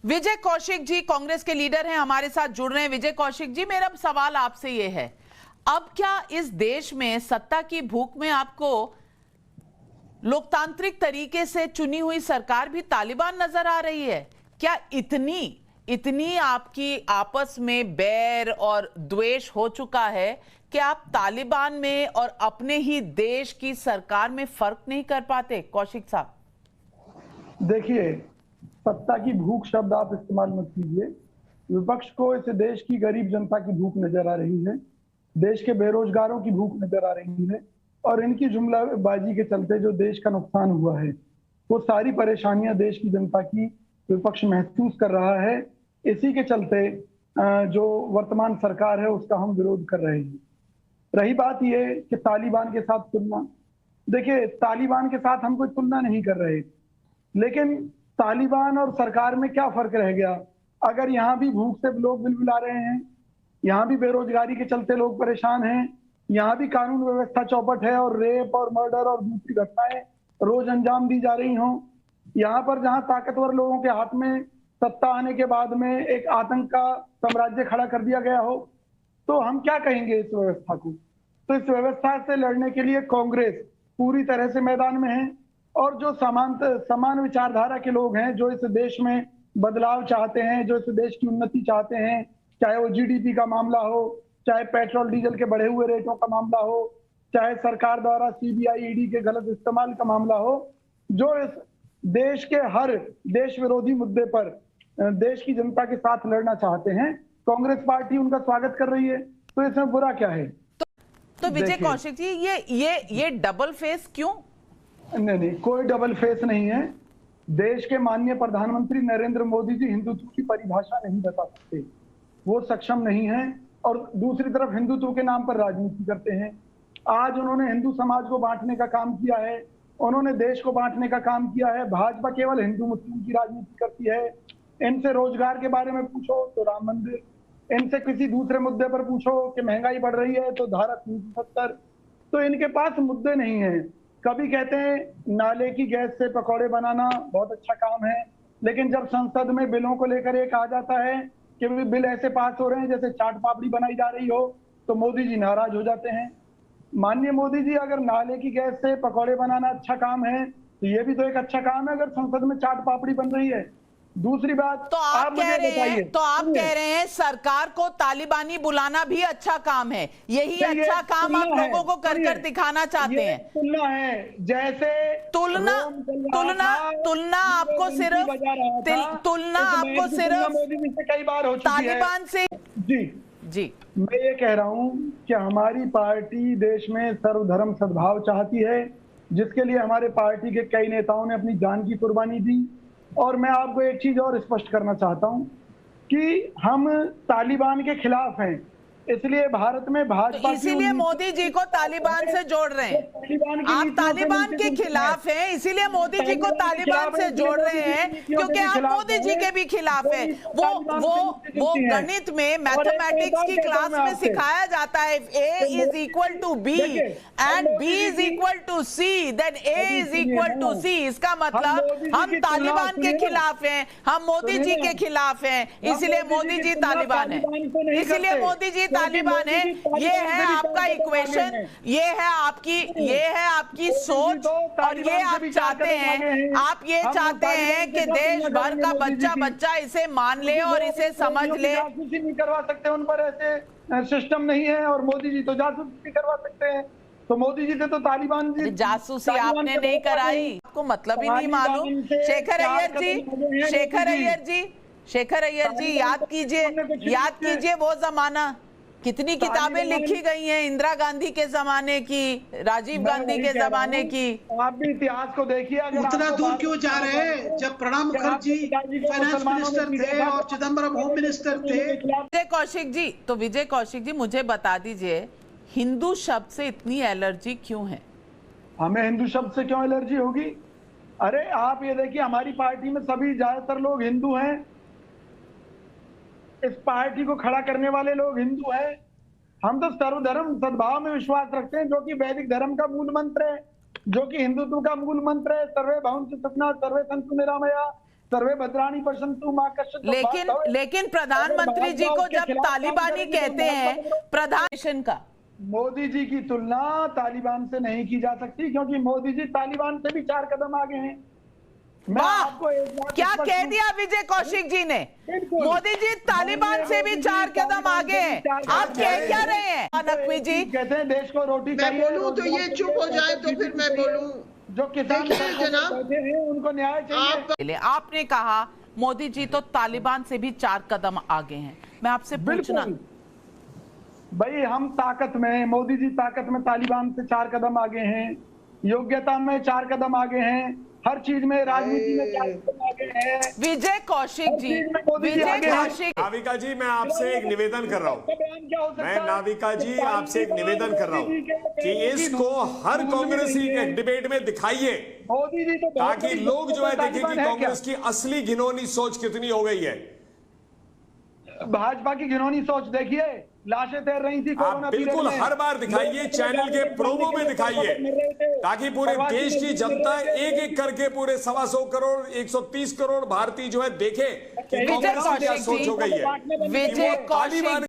विजय कौशिक जी कांग्रेस के लीडर हैं, हमारे साथ जुड़ रहे हैं। विजय कौशिक जी, मेरा सवाल आपसे ये है, अब क्या इस देश में सत्ता की भूख में आपको लोकतांत्रिक तरीके से चुनी हुई सरकार भी तालिबान नजर आ रही है? क्या इतनी आपकी आपस में बैर और द्वेष हो चुका है कि आप तालिबान में और अपने ही देश की सरकार में फर्क नहीं कर पाते? कौशिक साहब, देखिए, सत्ता की भूख शब्द आप इस्तेमाल मत कीजिए। विपक्ष को इस देश की गरीब जनता की भूख नजर आ रही है, देश के बेरोजगारों की भूख नजर आ रही है, और इनकी जुमलाबाजी के चलते जो देश का नुकसान हुआ है, वो सारी परेशानियां देश की जनता की विपक्ष महसूस कर रहा है। इसी के चलते जो वर्तमान सरकार है उसका हम विरोध कर रहे हैं। रही बात ये कि तालिबान के साथ तुलना, देखिए तालिबान के साथ हम कोई तुलना नहीं कर रहे, लेकिन तालिबान और सरकार में क्या फर्क रह गया? अगर यहाँ भी भूख से लोग बिलबिला रहे हैं, यहाँ भी बेरोजगारी के चलते लोग परेशान हैं, यहाँ भी कानून व्यवस्था चौपट है और रेप और मर्डर और दूसरी घटनाएं रोज अंजाम दी जा रही हों, यहाँ पर जहाँ ताकतवर लोगों के हाथ में सत्ता आने के बाद में एक आतंक का साम्राज्य खड़ा कर दिया गया हो, तो हम क्या कहेंगे इस व्यवस्था को? तो इस व्यवस्था से लड़ने के लिए कांग्रेस पूरी तरह से मैदान में है, और जो समान विचारधारा के लोग हैं, जो इस देश में बदलाव चाहते हैं, जो इस देश की उन्नति चाहते हैं, चाहे वो जीडीपी का मामला हो, चाहे पेट्रोल डीजल के बढ़े हुए रेटों का मामला हो, चाहे सरकार द्वारा सीबीआई ईडी के गलत इस्तेमाल का मामला हो, जो इस देश के हर देश विरोधी मुद्दे पर देश की जनता के साथ लड़ना चाहते हैं, कांग्रेस पार्टी उनका स्वागत कर रही है। तो इसमें बुरा क्या है? तो विजय कौशिक जी, ये डबल फेस क्यों? नहीं, कोई डबल फेस नहीं है। देश के माननीय प्रधानमंत्री नरेंद्र मोदी जी हिंदुत्व की परिभाषा नहीं बता सकते, वो सक्षम नहीं है, और दूसरी तरफ हिंदुत्व के नाम पर राजनीति करते हैं। आज उन्होंने हिंदू समाज को बांटने का काम किया है, उन्होंने देश को बांटने का काम किया है। भाजपा केवल हिंदू मुस्लिम की राजनीति करती है। इनसे रोजगार के बारे में पूछो तो राम मंदिर, इनसे किसी दूसरे मुद्दे पर पूछो कि महंगाई बढ़ रही है तो धारा 370। तो इनके पास मुद्दे नहीं है। कभी कहते हैं नाले की गैस से पकौड़े बनाना बहुत अच्छा काम है, लेकिन जब संसद में बिलों को लेकर एक आ जाता है कि बिल ऐसे पास हो रहे हैं जैसे चाट पापड़ी बनाई जा रही हो, तो मोदी जी नाराज हो जाते हैं। माननीय मोदी जी, अगर नाले की गैस से पकौड़े बनाना अच्छा काम है, तो ये भी तो एक अच्छा काम है अगर संसद में चाट पापड़ी बन रही है। दूसरी बात, तो आप कह रहे हैं सरकार को तालिबानी बुलाना भी अच्छा काम है, यही अच्छा काम आप लोगों को कर दिखाना चाहते हैं? तुलना है, जैसे तुलना आपको सिर्फ कई बार हो चुकी है तालिबान से। जी, मैं ये कह रहा हूँ कि हमारी पार्टी देश में सर्वधर्म सद्भाव चाहती है, जिसके लिए हमारे पार्टी के कई नेताओं ने अपनी जान की कुर्बानी दी। और मैं आपको एक चीज और स्पष्ट करना चाहता हूं कि हम तालिबान के खिलाफ हैं, इसलिए भारत में भाजपा, तो इसीलिए मोदी जी को तालिबान से जोड़ रहे हैं। आप तालिबान के खिलाफ हैं, इसीलिए मोदी जी को तालिबान से जोड़ रहे हैं, क्योंकि आप मोदी जी के भी खिलाफ हैं। वो गणित में मैथमेटिक्स की क्लास में सिखाया जाता है, A is equal to B and B is equal to C, then A is equal to C। इसका मतलब हम तालिबान के खिलाफ हैं, हम मोदी जी के खिलाफ हैं, इसलिए मोदी जी तालिबान है, इसलिए मोदी जी तालिबान है। ये है आपका इक्वेशन, ये है आपकी सोच, और ये आप चाहते हैं कि देश भर का बच्चा इसे मान ले और इसे समझ ले। जासूसी नहीं करवा सकते, उन पर ऐसे सिस्टम नहीं है, और मोदी जी तो जासूसी करवा सकते हैं। तो मोदी जी से तो तालिबान जी जासूसी आपने नहीं कराई, आपको मतलब ही नहीं मालूम। शेखर अय्यर जी, याद कीजिए वो जमाना, कितनी किताबें लिखी गई हैं इंदिरा गांधी के जमाने की, राजीव गांधी के जमाने की। आप भी इतिहास को देखिए। उतना दूर क्यों जा रहे हैं? जब प्रणब मुखर्जी फाइनेंस मिनिस्टर थे और चिदम्बरम होम मिनिस्टर थे। विजय कौशिक जी, मुझे बता दीजिए, हिंदू शब्द से इतनी एलर्जी क्यों है? हमें हिंदू शब्द से क्यों एलर्जी होगी? अरे आप ये देखिए, हमारी पार्टी में सभी ज्यादातर लोग हिंदू हैं, इस पार्टी को खड़ा करने वाले लोग हिंदू हैं। हम तो सर्वधर्म सद्भाव में विश्वास रखते हैं, जो कि वैदिक धर्म का मूल मंत्र है, जो कि हिंदुत्व का मूल मंत्र है। सर्वे भवन्तु सुखिनः सर्वे सन्तु निरामया, सर्वे भद्राणी पश्यन्तु मा कश्चित् लेकिन प्रधानमंत्री जी को जब तालिबानी कहते हैं प्रधान का, मोदी जी की तुलना तालिबान से नहीं की जा सकती, क्योंकि मोदी जी तालिबान से भी 4 कदम आगे हैं। मैं आपको एक बात क्या कह दिया विजय कौशिक जी ने? मोदी जी तालिबान से भी 4 कदम आगे हैं। आप कह क्या रहे हैं नकवी जी? कहते हैं देश को रोटी मैं बोलूं तो ये चुप हो जाए तो फिर मैं बोलूं। जो किसान जनाब बैठे हैं उनको न्याय चाहिए। आपने कहा मोदी जी तो तालिबान से भी 4 कदम आगे हैं। मैं आपसे पूछना, भाई हम ताकत में, मोदी जी ताकत में तालिबान से 4 कदम आगे हैं, योग्यता में 4 कदम आगे हैं, हर चीज में, राजनीति में 4 कदम आगे हैं। विजय कौशिक जी, विजय कौशिक, नाविका जी मैं आपसे एक निवेदन कर रहा हूँ, मैं नाविका जी आपसे एक निवेदन कर रहा हूँ कि इसको हर कांग्रेसी डिबेट में दिखाइए, मोदी जी तो ताकि लोग जो है देखें कि कांग्रेस की असली घिनौनी सोच कितनी हो गई है। भाजपा की घिनौनी सोच देखिए, लाशें तैर रही थी आप बिल्कुल हर बार दिखाइए, चैनल के प्रोमो में दिखाइए, ताकि पूरे देश की जनता एक एक करके पूरे 125 करोड़ 130 करोड़ भारतीय जो है देखे कि कांग्रेस की क्या सोच हो गई है। विजय कौशिक